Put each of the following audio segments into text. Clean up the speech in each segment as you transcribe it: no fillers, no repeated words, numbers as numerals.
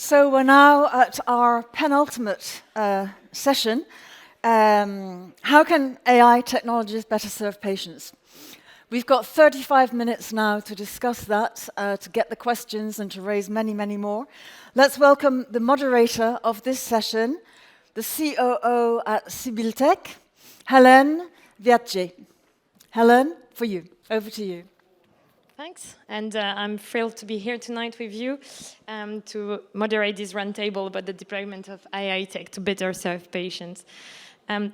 So we're now at our penultimate session. How can AI technologies better serve patients? We've got 35 minutes now to discuss that, to get the questions and to raise many, many more. Let's welcome the moderator of this session, the COO at Cibiltech, Helene Viatge. Helene, for you. Over to you. Thanks, and I'm thrilled to be here tonight with you to moderate this roundtable about the deployment of AI tech to better serve patients.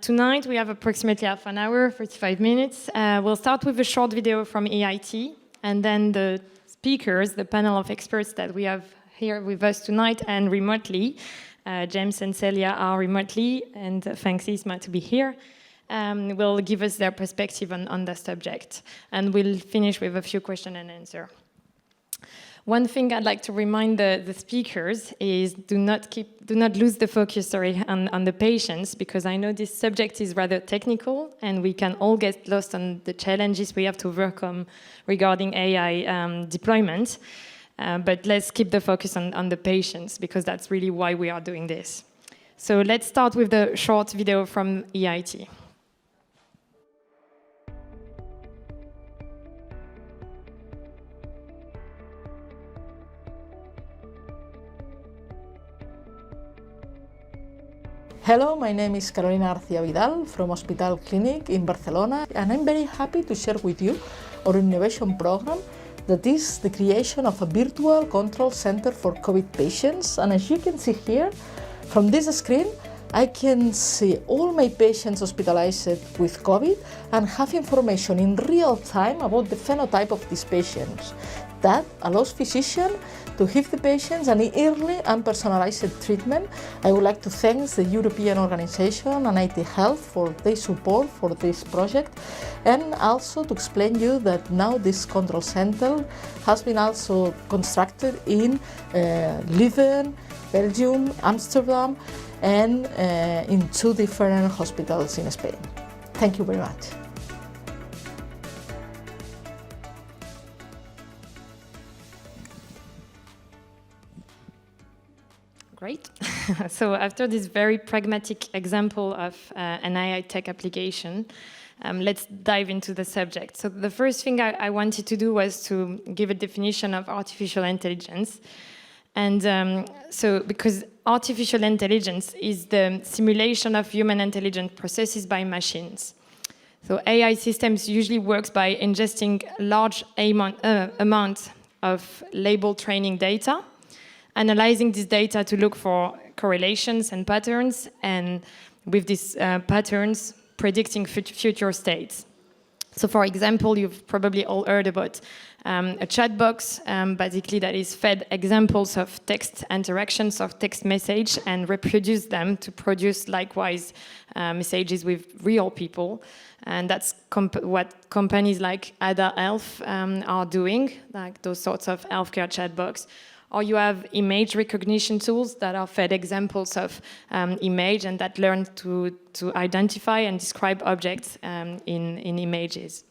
Tonight we have approximately half an hour, 45 minutes. We'll start with a short video from EIT, and then the speakers, the panel of experts that we have here with us tonight and remotely, James and Celia are remotely, and thanks Isma to be here. Will give us their perspective on the subject, and we'll finish with a few question and answer. One thing I'd like to remind the speakers is do not lose the focus, on the patients, because I know this subject is rather technical, and we can all get lost on the challenges we have to overcome regarding AI deployment. But let's keep the focus on the patients, because that's really why we are doing this. So let's start with the short video from EIT. Hello, my name is Carolina García Vidal from Hospital Clinic in Barcelona, and I'm very happy to share with you our innovation program that is the creation of a virtual control center for COVID patients. And as you can see here, from this screen, I can see all my patients hospitalized with COVID and have information in real time about the phenotype of these patients. That allows physicians to give the patients an early and personalized treatment. I would like to thank the European organization and IT Health for their support for this project, and also to explain you that now this control center has been also constructed in Leuven, Belgium, Amsterdam, and in 2 different hospitals in Spain. Thank you very much. Great. So after this very pragmatic example of an AI tech application, let's dive into the subject. So the first thing I wanted to do was to give a definition of artificial intelligence. And so because artificial intelligence is the simulation of human intelligent processes by machines. So AI systems usually works by ingesting large amount of labeled training data, analyzing this data to look for correlations and patterns, and with these patterns, predicting future states. So for example, you've probably all heard about a chat box, basically that is fed examples of text interactions of text message and reproduce them to produce likewise messages with real people. And that's what companies like Ada Health are doing, like those sorts of healthcare chat box. Or you have image recognition tools that are fed examples of image and that learn to identify and describe objects in images.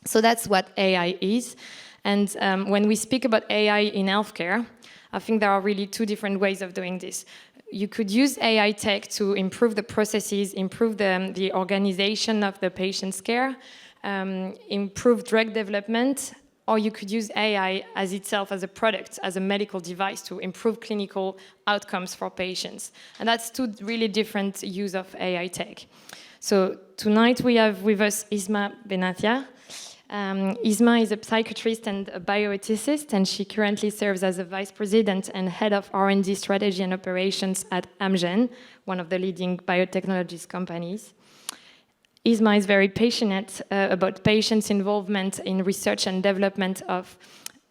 So that's what AI is. And when we speak about AI in healthcare, I think there are really 2 different ways of doing this. You could use AI tech to improve the processes, improve the organization of the patient's care, improve drug development, or you could use AI as itself as a product, as a medical device to improve clinical outcomes for patients. And that's 2 really different use of AI tech. So tonight we have with us Isma Benattia. Isma is a psychiatrist and a bioethicist, and she currently serves as a vice president and head of R&D strategy and operations at Amgen, one of the leading biotechnologies companies. Isma is very passionate about patients' involvement in research and development of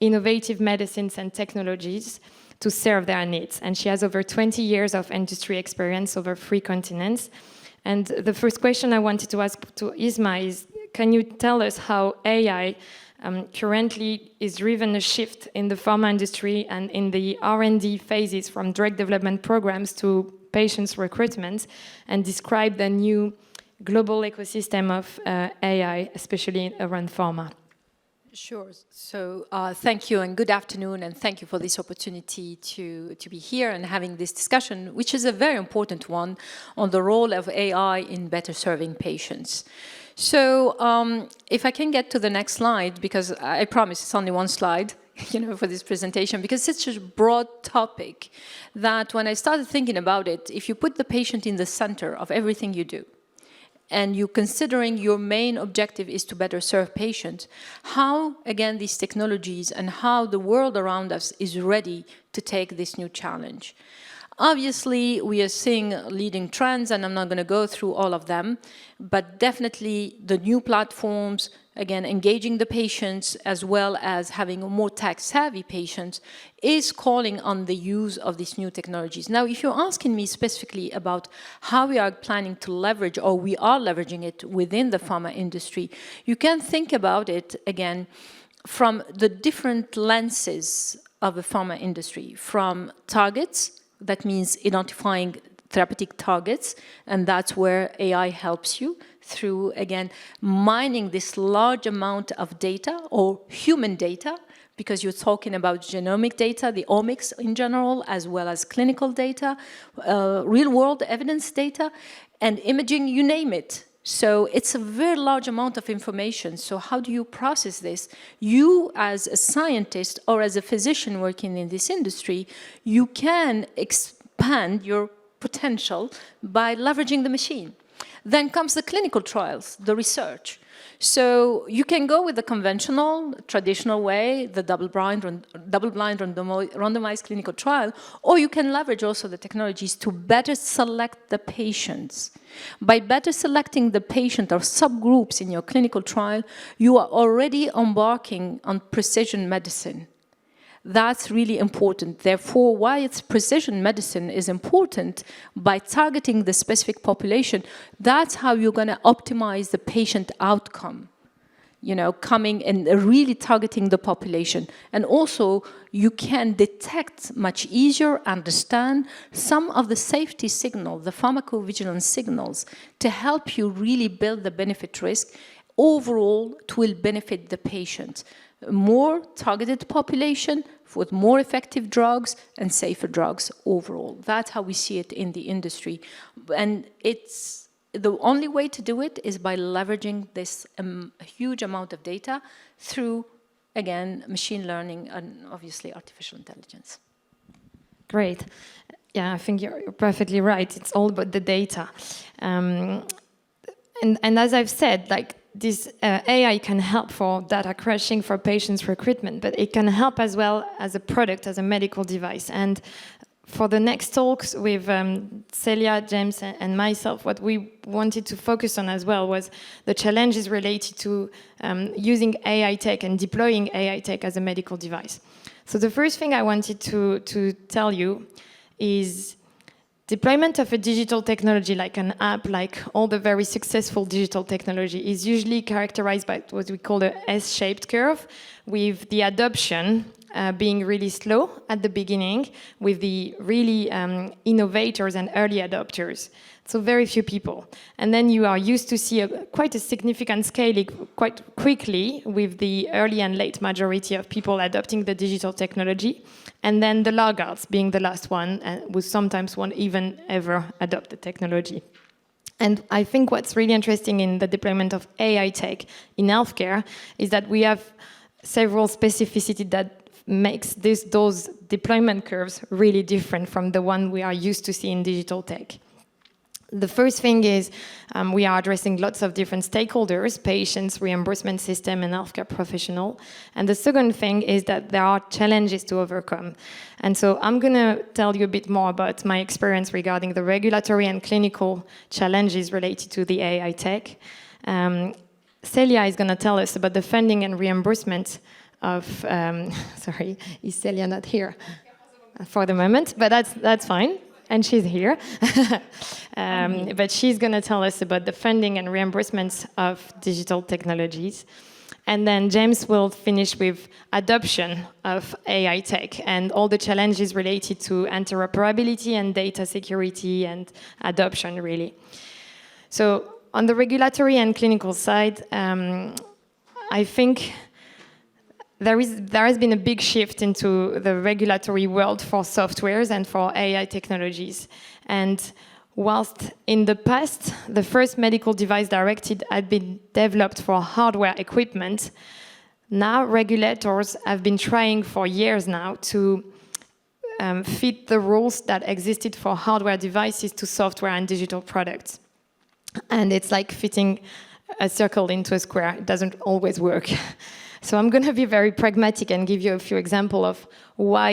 innovative medicines and technologies to serve their needs. And she has over 20 years of industry experience over 3 continents. And the first question I wanted to ask to Isma is, can you tell us how AI currently is driven a shift in the pharma industry and in the R&D phases from drug development programs to patients' recruitment, and describe the new global ecosystem of AI, especially around pharma? Sure. So thank you and good afternoon, and thank you for this opportunity to be here and having this discussion, which is a very important one on the role of AI in better serving patients. So if I can get to the next slide, because I promise it's only one slide, for this presentation, because it's such a broad topic that when I started thinking about it, if you put the patient in the center of everything you do, and you considering your main objective is to better serve patients, how, again, these technologies and how the world around us is ready to take this new challenge. Obviously, we are seeing leading trends, and I'm not going to go through all of them, but definitely the new platforms, again, engaging the patients as well as having a more tech-savvy patients is calling on the use of these new technologies. Now, if you're asking me specifically about how we are planning to leverage, or we are leveraging it within the pharma industry, you can think about it, again, from the different lenses of the pharma industry, from targets. That means identifying therapeutic targets, and that's where AI helps you through, again, mining this large amount of data or human data, because you're talking about genomic data, the omics in general, as well as clinical data, real-world evidence data, and imaging, you name it. So it's a very large amount of information. So how do you process this? You, as a scientist or as a physician working in this industry, you can expand your potential by leveraging the machine. Then comes the clinical trials, the research. So you can go with the conventional, traditional way, the double-blind randomized clinical trial, or you can leverage also the technologies to better select the patients. By better selecting the patient or subgroups in your clinical trial, you are already embarking on precision medicine. That's really important. Therefore, why it's precision medicine is important, by targeting the specific population, that's how you're going to optimize the patient outcome. Coming and really targeting the population. And also, you can detect much easier, understand some of the safety signals, the pharmacovigilance signals, to help you really build the benefit risk. Overall, it will benefit the patient. More targeted population with more effective drugs and safer drugs overall. That's how we see it in the industry. And it's the only way to do it is by leveraging this huge amount of data through, again, machine learning and obviously artificial intelligence. Great. Yeah, I think you're perfectly right. It's all about the data. And as I've said, this AI can help for data crashing for patients' recruitment, but it can help as well as a product, as a medical device. And for the next talks with Celia, James, and myself, what we wanted to focus on as well was the challenges related to using AI tech and deploying AI tech as a medical device. So the first thing I wanted to tell you is deployment of a digital technology like an app, like all the very successful digital technology, is usually characterized by what we call the S-shaped curve, with the adoption being really slow at the beginning, with the really innovators and early adopters. So very few people. And then you are used to see quite a significant scaling quite quickly with the early and late majority of people adopting the digital technology. And then the laggards being the last one, who sometimes won't even ever adopt the technology. And I think what's really interesting in the deployment of AI tech in healthcare is that we have several specificities that makes those deployment curves really different from the one we are used to see in digital tech. The first thing is we are addressing lots of different stakeholders, patients, reimbursement system, and healthcare professional. And the second thing is that there are challenges to overcome. And so I'm going to tell you a bit more about my experience regarding the regulatory and clinical challenges related to the AI tech. Celia is going to tell us about the funding and reimbursement of, sorry, is Celia not here for the moment, but that's fine. And she's here. But she's going to tell us about the funding and reimbursements of digital technologies. And then James will finish with adoption of AI tech and all the challenges related to interoperability and data security and adoption, really. So on the regulatory and clinical side, I think there has been a big shift into the regulatory world for softwares and for AI technologies. And whilst in the past, the first medical device directive had been developed for hardware equipment, now regulators have been trying for years now to fit the rules that existed for hardware devices to software and digital products. And it's like fitting a circle into a square. It doesn't always work. So I'm going to be very pragmatic and give you a few examples of why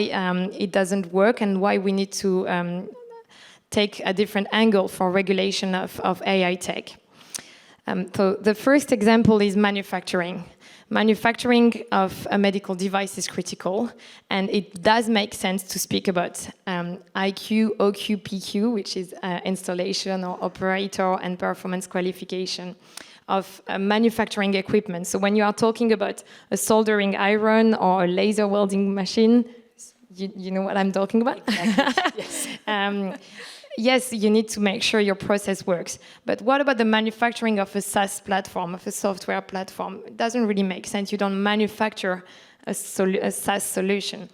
it doesn't work and why we need to take a different angle for regulation of AI tech. So the first example is manufacturing. Manufacturing of a medical device is critical, and it does make sense to speak about IQ, OQ, PQ, which is installation or operator and performance qualification of manufacturing equipment. So when you are talking about a soldering iron or a laser welding machine, you know what I'm talking about? Exactly. Yes. Yes, you need to make sure your process works. But what about the manufacturing of a SaaS platform, of a software platform? It doesn't really make sense. You don't manufacture a SaaS solution.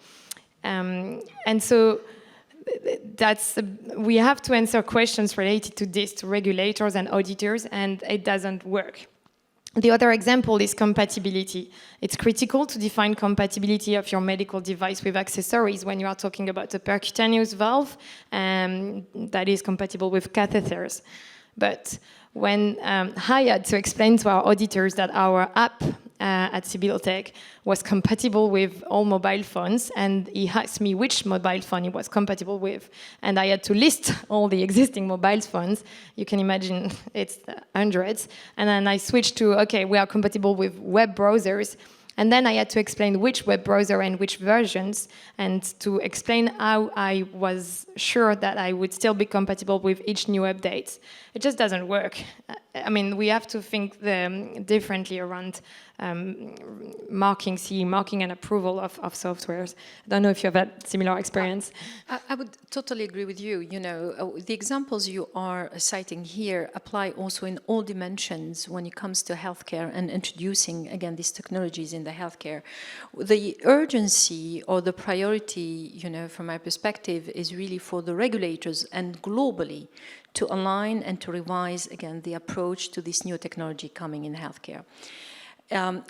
And so we have to answer questions related to this, to regulators and auditors, and it doesn't work. The other example is compatibility. It's critical to define compatibility of your medical device with accessories when you are talking about a percutaneous valve that is compatible with catheters. But when I had to explain to our auditors that our app at Cibiltech was compatible with all mobile phones, and he asked me which mobile phone it was compatible with, and I had to list all the existing mobile phones. You can imagine it's hundreds. And then I switched to, okay, we are compatible with web browsers. And then I had to explain which web browser and which versions, and to explain how I was sure that I would still be compatible with each new update. It just doesn't work. I mean, we have to think differently around CE marking and approval of softwares. I don't know if you have had similar experience. I would totally agree with you. You know, the examples you are citing here apply also in all dimensions when it comes to healthcare and introducing, again, these technologies in the healthcare. The urgency or the priority, you know, from my perspective, is really for the regulators and globally to align and to revise, again, the approach to this new technology coming in healthcare.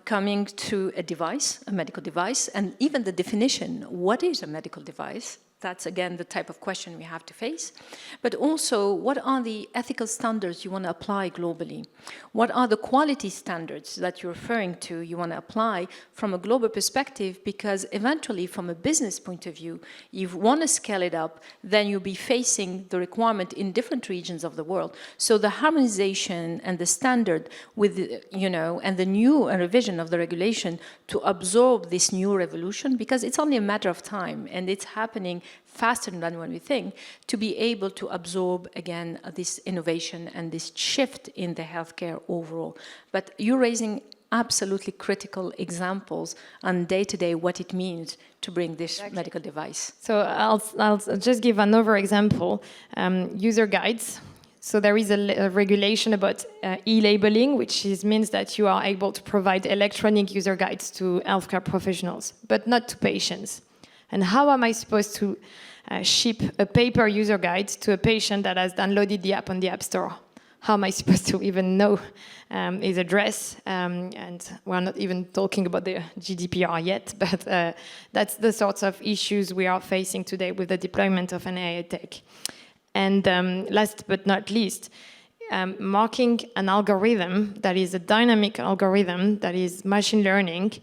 Coming to a device, a medical device, and even the definition, what is a medical device? That's, again, the type of question we have to face. But also, what are the ethical standards you want to apply globally? What are the quality standards that you're referring to you want to apply from a global perspective? Because eventually, from a business point of view, you want to scale it up, then you'll be facing the requirement in different regions of the world. So the harmonization and the standard with, you know, and the new revision of the regulation to absorb this new revolution, because it's only a matter of time, and it's happening faster than when we think, to be able to absorb, again, this innovation and this shift in the healthcare overall. But you're raising absolutely critical examples on day-to-day what it means to bring this medical device. So I'll just give another example. User guides. So there is a regulation about e-labeling, which means that you are able to provide electronic user guides to healthcare professionals, but not to patients. And how am I supposed to ship a paper user guide to a patient that has downloaded the app on the App Store? How am I supposed to even know his address? And we're not even talking about the GDPR yet, but that's the sorts of issues we are facing today with the deployment of an AI tech. And last but not least, marking an algorithm that is a dynamic algorithm that is machine learning.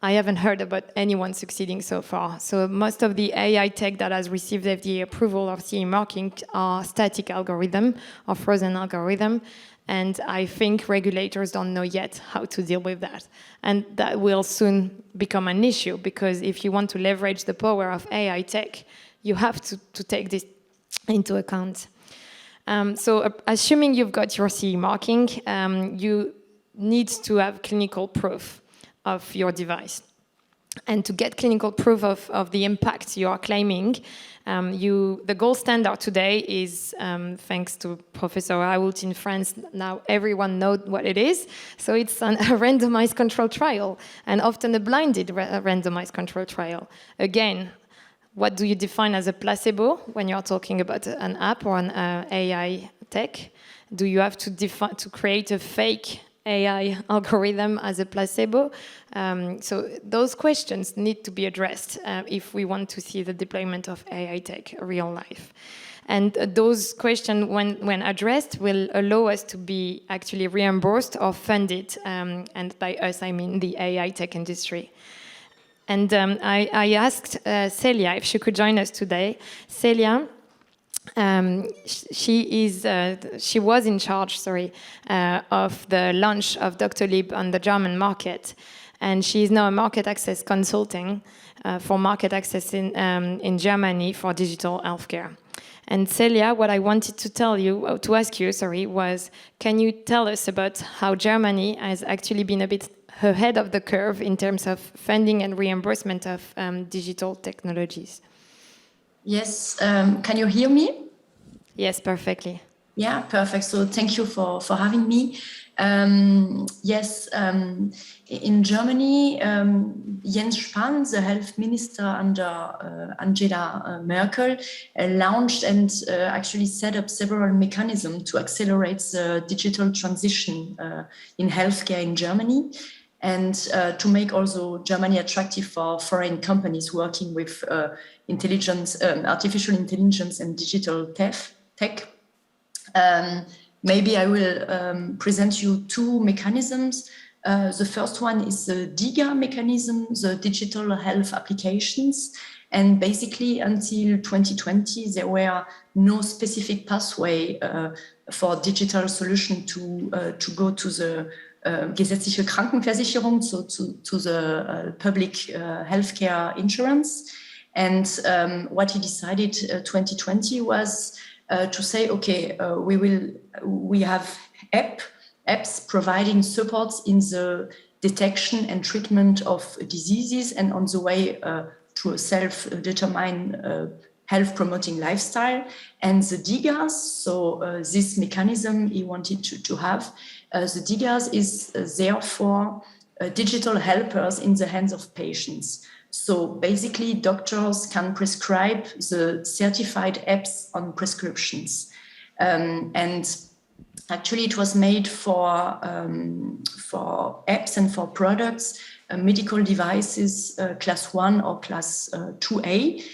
I haven't heard about anyone succeeding so far. So most of the AI tech that has received FDA approval or CE marking are static algorithm or frozen algorithm. And I think regulators don't know yet how to deal with that. And that will soon become an issue, because if you want to leverage the power of AI tech, you have to take this into account. So assuming you've got your CE marking, you need to have clinical proof of your device. And to get clinical proof of the impact you are claiming, the gold standard today is, thanks to Professor Raoult in France, now everyone knows what it is. So it's a randomized control trial, and often a blinded randomized control trial. Again, what do you define as a placebo when you're talking about an app or an AI tech? Do you have to create a fake AI algorithm as a placebo? So those questions need to be addressed if we want to see the deployment of AI tech real life. And those questions, when addressed, will allow us to be actually reimbursed or funded. And by us, I mean the AI tech industry. And I asked Celia if she could join us today. Celia, she was in charge, of the launch of Doctolib on the German market, and she is now a market access consulting for market access in Germany for digital healthcare. And Celia, what I wanted to ask you, was, can you tell us about how Germany has actually been a bit ahead of the curve in terms of funding and reimbursement of digital technologies? Yes, can you hear me? Yes, perfectly. Yeah, perfect. So thank you for having me. Yes, in Germany, Jens Spahn, the health minister under Angela Merkel, launched and actually set up several mechanisms to accelerate the digital transition in healthcare in Germany, and to make also Germany attractive for foreign companies working with artificial intelligence and digital tech. Maybe I will present you two mechanisms. The first one is the DiGA mechanism, the digital health applications. And basically until 2020, there were no specific pathway for digital solution to go to the gesetzliche Krankenversicherung, so to the public healthcare insurance. And what he decided 2020 was to say, okay, we have apps providing supports in the detection and treatment of diseases and on the way to a self-determined health-promoting lifestyle. And the DiGAs, so this mechanism he wanted to have, the DiGAs is therefore digital helpers in the hands of patients. So basically, doctors can prescribe the certified apps on prescriptions. And actually, it was made for apps and for products, medical devices, class 1 or class 2A,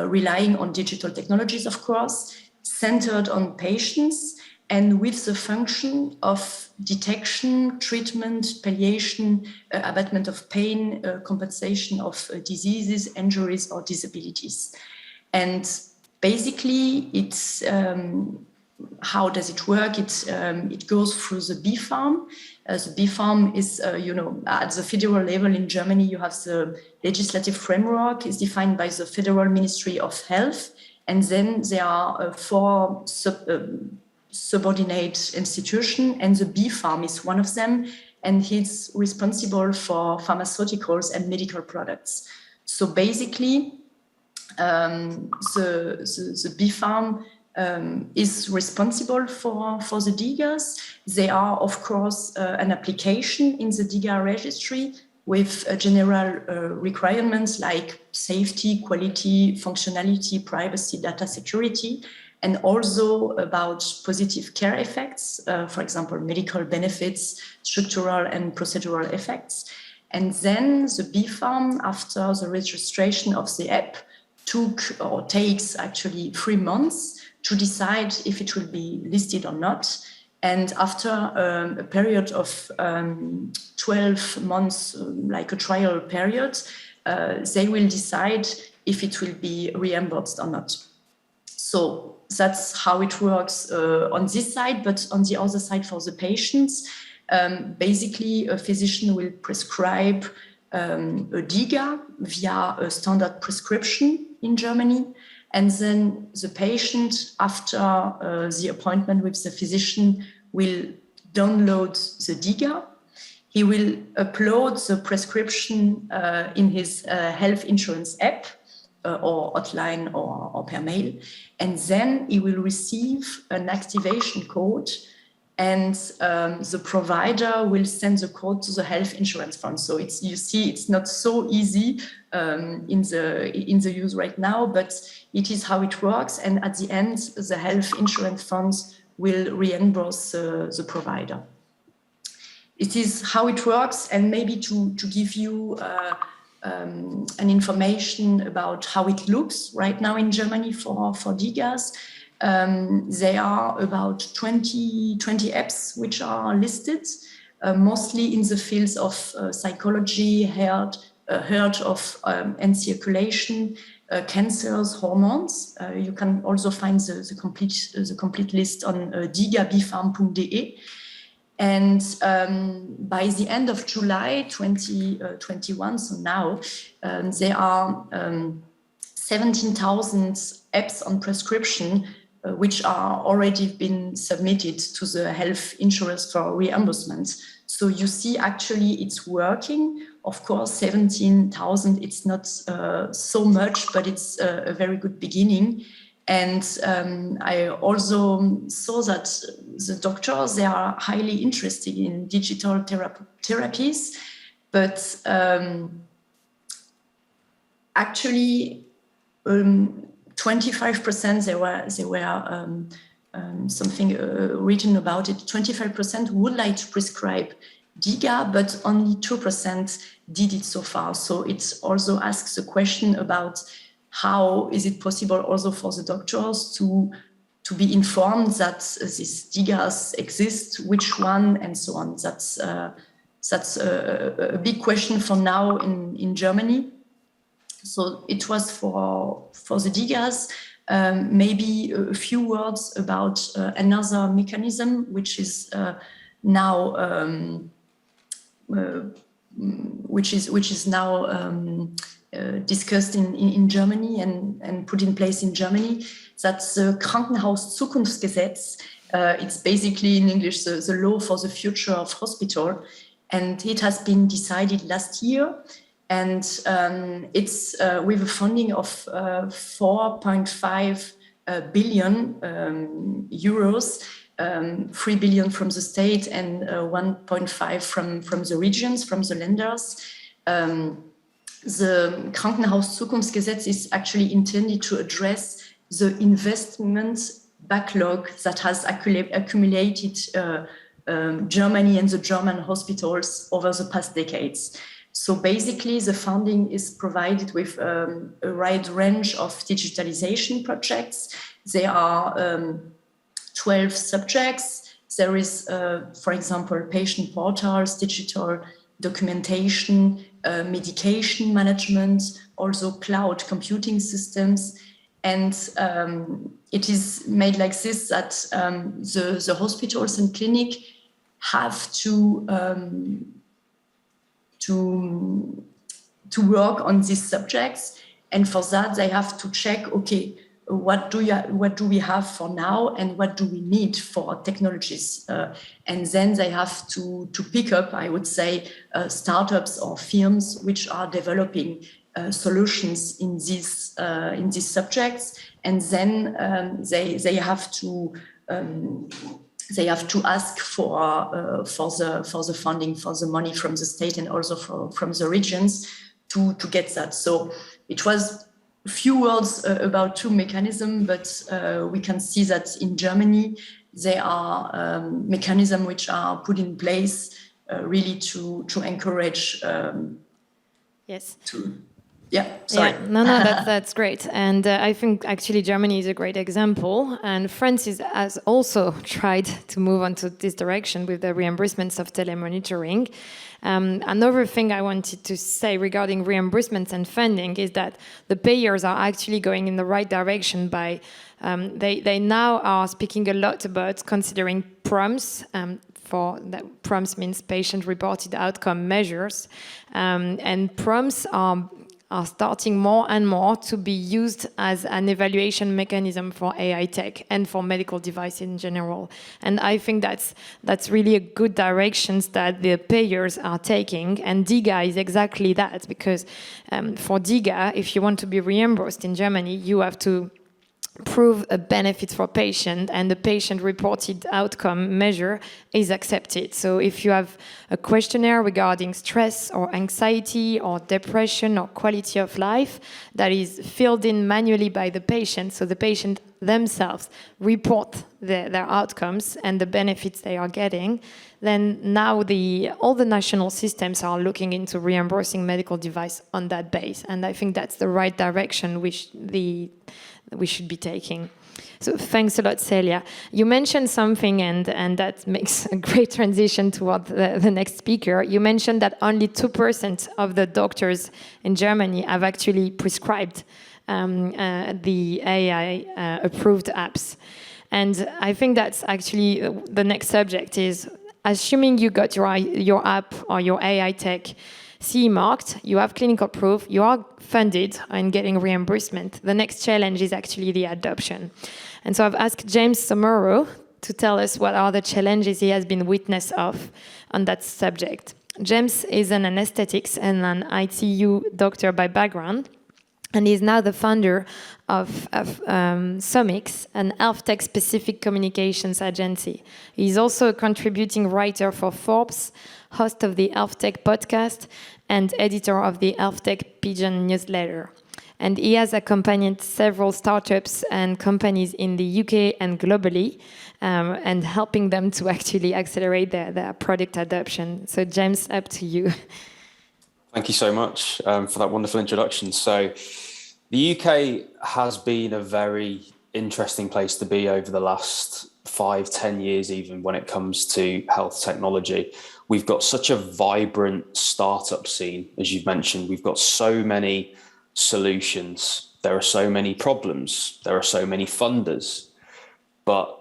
relying on digital technologies, of course, centered on patients and with the function of detection, treatment, palliation, abatement of pain, compensation of diseases, injuries, or disabilities. And basically, it's how does it work? It goes through the BfArM. The BfArM is, at the federal level in Germany, you have the legislative framework is defined by the Federal Ministry of Health. And then there are four subordinate institutions, and the BfArM is one of them, and he's responsible for pharmaceuticals and medical products. So basically, the BfArM is responsible for the DiGAs. They are, of course, an application in the DiGA registry with general requirements like safety, quality, functionality, privacy, data security, and also about positive care effects, for example, medical benefits, structural and procedural effects. And then the BfArM, after the registration of the app, takes actually 3 months to decide if it will be listed or not. And after a period of 12 months, like a trial period, they will decide if it will be reimbursed or not. So that's how it works on this side, but on the other side for the patients, basically a physician will prescribe a DiGA via a standard prescription in Germany. And then the patient, after the appointment with the physician, will download the DiGA. he will upload the prescription in his health insurance app or hotline or per mail. And then he will receive an activation code, and the provider will send the code to the health insurance fund. So you see, it's not so easy in the use right now, but it is how it works. And at the end, the health insurance funds will reimburse the provider. It is how it works, and maybe to give you an information about how it looks right now in Germany for DIGAs. There are about 20 apps which are listed, mostly in the fields of psychology, heart and circulation, cancers, hormones. You can also find the complete list on digabfarm.de. And by the end of July 2021, so now, there are 17,000 apps on prescription which are already been submitted to the health insurers for reimbursement. So you see, actually, it's working. Of course, 17,000, it's not so much, but it's a very good beginning. And I also saw that the doctors, they are highly interested in digital therapies, but actually 25%, there were something written about it, 25% would like to prescribe DIGA, but only 2% did it so far. So it also asks a question about how is it possible also for the doctors to be informed that these DIGAs exist, which one, and so on. That's a big question for now in Germany. So it was for the DIGAs. Maybe a few words about another mechanism, which is now discussed in Germany and put in place in Germany. That's the Krankenhauszukunftsgesetz. It's basically in English the law for the future of hospital, and it has been decided last year. And it's with a funding of 4.5 billion euros, 3 billion from the state and 1.5 from the regions, from the Länders. The Krankenhauszukunftsgesetz is actually intended to address the investment backlog that has accumulated Germany and the German hospitals over the past decades. So basically, the funding is provided with a wide range of digitalization projects. There are 12 subjects. There is, for example, patient portals, digital documentation, medication management, also cloud computing systems. And it is made like this, that the hospitals and clinic have to work on these subjects. And for that, they have to check, okay, what do we have for now and what do we need for technologies? And then they have to pick up, I would say, startups or firms which are developing solutions in these subjects. And then they have to ask for the funding, for the money from the state and also from the regions to get that. So it was a few words about two mechanisms, but we can see that in Germany there are mechanisms which are put in place really to encourage. Yes. Yeah, sorry. Yeah, no, that's great. And I think actually Germany is a great example. And France has also tried to move on to this direction with the reimbursements of telemonitoring. Another thing I wanted to say regarding reimbursements and funding is that the payers are actually going in the right direction by, they now are speaking a lot about considering PROMs, for that PROMs means patient-reported outcome measures. And PROMs are are starting more and more to be used as an evaluation mechanism for AI tech and for medical devices in general. And I think that's really a good direction that the payers are taking. And DIGA is exactly that, because for DIGA, if you want to be reimbursed in Germany, you have to prove a benefit for patient, and the patient-reported outcome measure is accepted. So if you have a questionnaire regarding stress or anxiety or depression or quality of life that is filled in manually by the patient, so the patient themselves report their outcomes and the benefits they are getting, then now all the national systems are looking into reimbursing medical device on that base. And I think that's the right direction which we should be taking. So thanks a lot, Celia. You mentioned something, and that makes a great transition toward the next speaker. You mentioned that only 2% of the doctors in Germany have actually prescribed the AI-approved apps. And I think that's actually the next subject is, assuming you got your app or your AI tech CE marked, you have clinical proof, you are funded and getting reimbursement. The next challenge is actually the adoption. And so I've asked James Somauroo to tell us what are the challenges he has been witness of on that subject. James is an anesthetics and an ITU doctor by background, and he's now the founder of SomX, an Healthtech specific communications agency. He's also a contributing writer for Forbes, host of the Healthtech podcast, and editor of the Healthtech Pigeon newsletter. And he has accompanied several startups and companies in the UK and globally, and helping them to actually accelerate their product adoption. So James, up to you. Thank you so much for that wonderful introduction. So the UK has been a very interesting place to be over the last 5-10 years, even when it comes to health technology. We've got such a vibrant startup scene, as you've mentioned. We've got so many solutions. There are so many problems. There are so many funders. But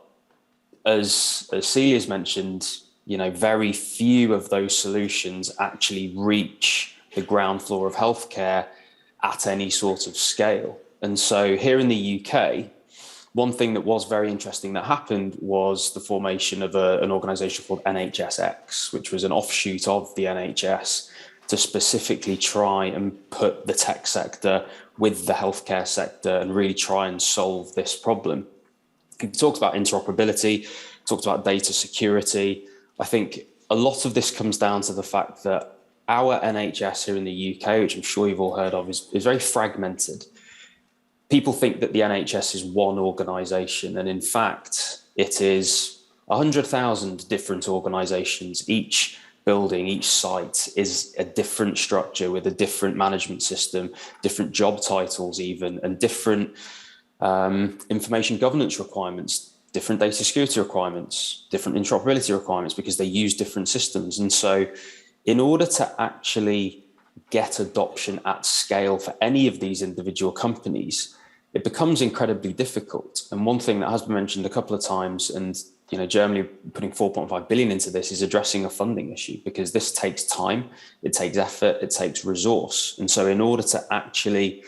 as Celia's mentioned, very few of those solutions actually reach the ground floor of healthcare at any sort of scale. And so here in the UK, one thing that was very interesting that happened was the formation of an organisation called NHSX, which was an offshoot of the NHS to specifically try and put the tech sector with the healthcare sector and really try and solve this problem. He talked about interoperability, talked about data security. I think a lot of this comes down to the fact that our NHS here in the UK, which I'm sure you've all heard of, is very fragmented. People think that the NHS is one organisation, and in fact, it is 100,000 different organisations. Each building, each site is a different structure with a different management system, different job titles even, and different information governance requirements, different data security requirements, different interoperability requirements, because they use different systems. And so in order to actually get adoption at scale for any of these individual companies, it becomes incredibly difficult. And one thing that has been mentioned a couple of times, and Germany putting 4.5 billion into this, is addressing a funding issue, because this takes time, it takes effort, it takes resource. And so in order to actually,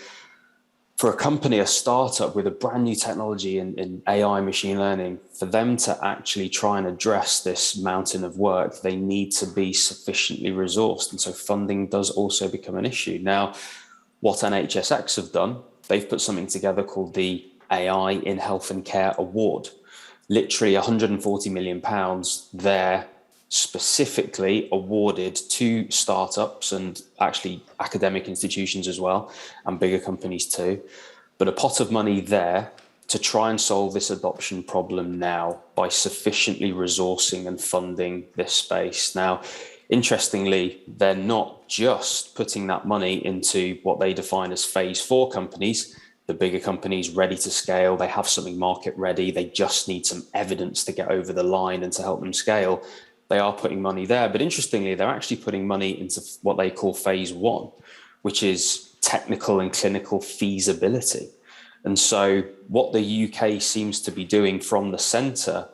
for a company, a startup with a brand new technology in AI machine learning, for them to actually try and address this mountain of work, they need to be sufficiently resourced. And so funding does also become an issue. Now, what NHSX have done, they've put something together called the AI in Health and Care Award. Literally £140 million there specifically awarded to startups and actually academic institutions as well, and bigger companies too. But a pot of money there to try and solve this adoption problem now by sufficiently resourcing and funding this space. Now, interestingly, they're not just putting that money into what they define as phase 4 companies, the bigger companies ready to scale. They have something market ready. They just need some evidence to get over the line and to help them scale. They are putting money there. But interestingly, they're actually putting money into what they call phase 1, which is technical and clinical feasibility. And so what the UK seems to be doing from the centre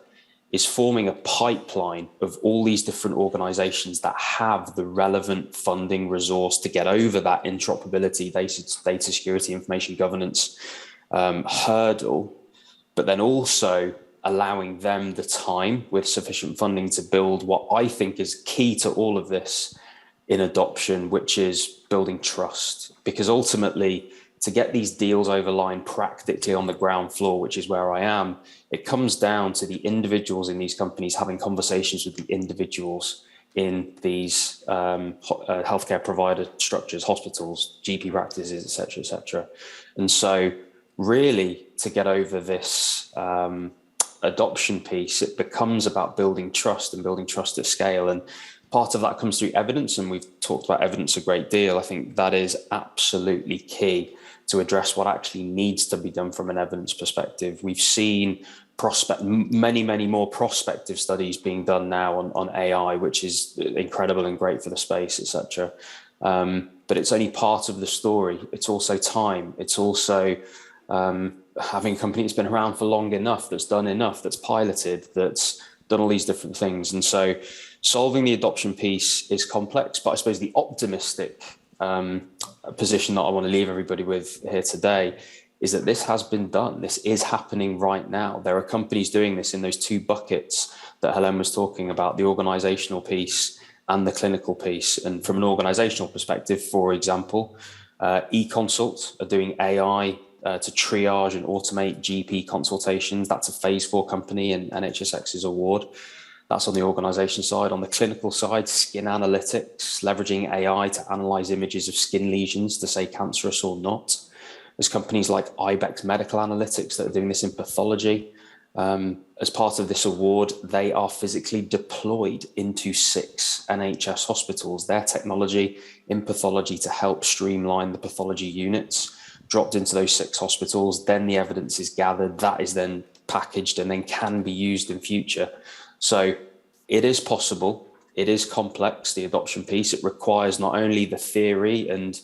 is forming a pipeline of all these different organizations that have the relevant funding resource to get over that interoperability, data security, information governance hurdle, but then also allowing them the time with sufficient funding to build what I think is key to all of this in adoption, which is building trust. Because ultimately, to get these deals over line practically on the ground floor, which is where I am, it comes down to the individuals in these companies having conversations with the individuals in these healthcare provider structures, hospitals, GP practices, et cetera. And so really, to get over this adoption piece, it becomes about building trust and building trust at scale. And part of that comes through evidence, and we've talked about evidence a great deal. I think that is absolutely key to address what actually needs to be done from an evidence perspective. We've seen many more prospective studies being done now on AI, which is incredible and great for the space, etc. But it's only part of the story. It's also time. It's also having a company that's been around for long enough, that's done enough, that's piloted, that's done all these different things. And so solving the adoption piece is complex, but I suppose the optimistic position that I want to leave everybody with here today is that this has been done. This is happening right now. There are companies doing this in those two buckets that Helene was talking about, the organizational piece and the clinical piece. And from an organizational perspective, for example, eConsult are doing AI to triage and automate GP consultations. That's a phase 4 company in NHSX's award. That's on the organization side. On the clinical side, skin analytics, leveraging AI to analyze images of skin lesions to say cancerous or not. There's companies like Ibex Medical Analytics that are doing this in pathology. As part of this award, they are physically deployed into 6 NHS hospitals. Their technology in pathology to help streamline the pathology units dropped into those 6 hospitals. Then the evidence is gathered. That is then packaged and then can be used in future. So it is possible. It is complex, the adoption piece. It requires not only the theory and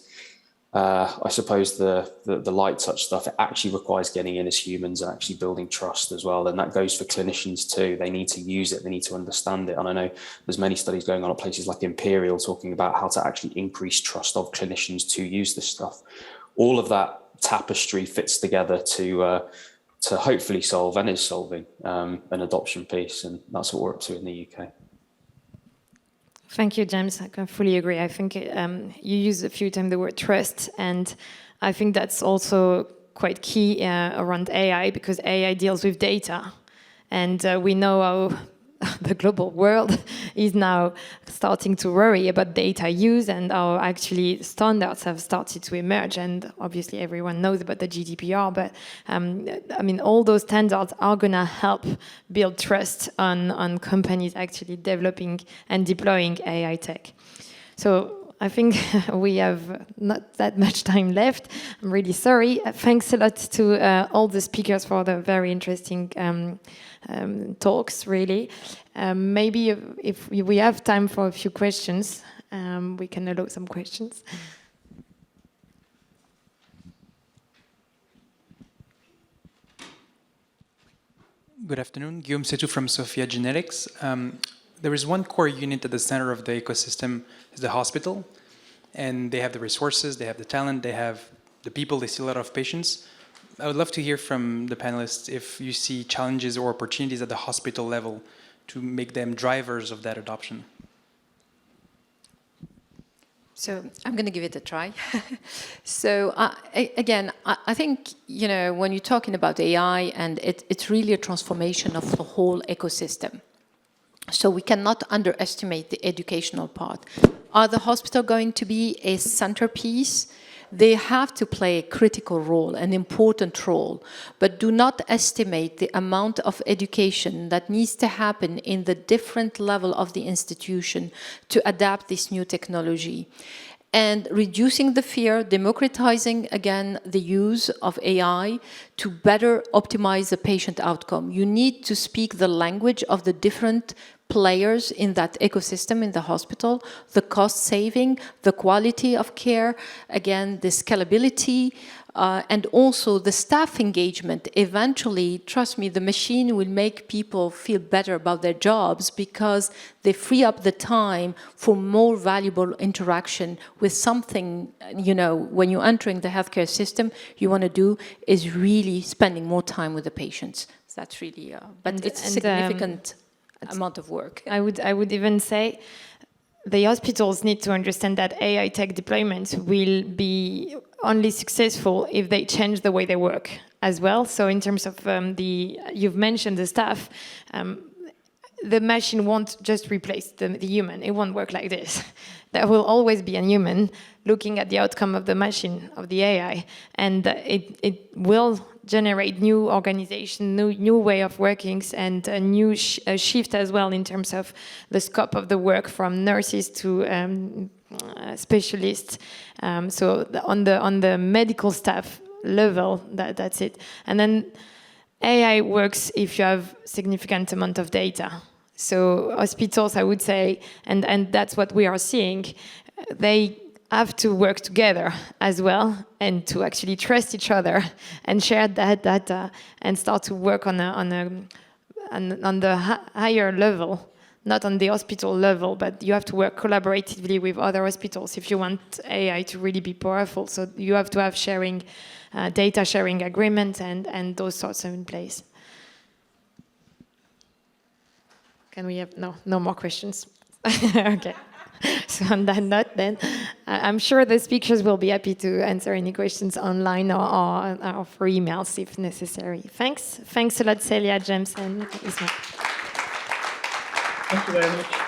I suppose the light touch stuff. It actually requires getting in as humans and actually building trust as well. And that goes for clinicians too. They need to use it. They need to understand it. And I know there's many studies going on at places like Imperial talking about how to actually increase trust of clinicians to use this stuff. All of that tapestry fits together to hopefully solve, and is solving, an adoption piece. And that's what we're up to in the UK. Thank you, James. I can fully agree. I think you used a few times the word trust, and I think that's also quite key around AI, because AI deals with data. And we know how the global world is now starting to worry about data use and how actually standards have started to emerge. And obviously everyone knows about the GDPR, but I mean, all those standards are gonna help build trust on companies actually developing and deploying AI tech. So I think we have not that much time left. I'm really sorry. Thanks a lot to all the speakers for the very interesting talks, really. Maybe if we have time for a few questions, we can allow some questions. Good afternoon. Guillaume Setou from Sophia Genetics. There is one core unit at the center of the ecosystem, is the hospital. And they have the resources, they have the talent, they have the people, they see a lot of patients. I would love to hear from the panelists if you see challenges or opportunities at the hospital level to make them drivers of that adoption. So I'm going to give it a try. So again, I think, you know, when you're talking about AI, and it's really a transformation of the whole ecosystem. So we cannot underestimate the educational part. Are the hospital going to be a centerpiece? They have to play a critical role, an important role, but do not estimate the amount of education that needs to happen in the different level of the institution to adapt this new technology. And reducing the fear, democratizing, again, the use of AI to better optimize the patient outcome. You need to speak the language of the different players in that ecosystem in the hospital, the cost saving, the quality of care, again, the scalability, and also the staff engagement. Eventually, trust me, the machine will make people feel better about their jobs because they free up the time for more valuable interaction with something, you know, when you're entering the healthcare system, you want to do is really spending more time with the patients. So that's really, but it's a significant amount of work. I would even say the hospitals need to understand that AI tech deployment will be only successful if they change the way they work as well. So in terms of you've mentioned the staff, the machine won't just replace the human. It won't work like this. There will always be a human looking at the outcome of the machine, of the AI, and it will generate new organization, new way of working, and a new shift as well in terms of the scope of the work from nurses to specialists. So on the medical staff level, that's it. And then AI works if you have significant amount of data. So hospitals, I would say, and that's what we are seeing, they have to work together as well and to actually trust each other and share that data and start to work on the higher level, not on the hospital level, but you have to work collaboratively with other hospitals if you want AI to really be powerful. So you have to have sharing, data sharing agreements and those sorts of in place. Can we have, no more questions? Okay. So on that note, then, I'm sure the speakers will be happy to answer any questions online or for emails if necessary. Thanks a lot, Celia, James, and Isma. Thank you very much.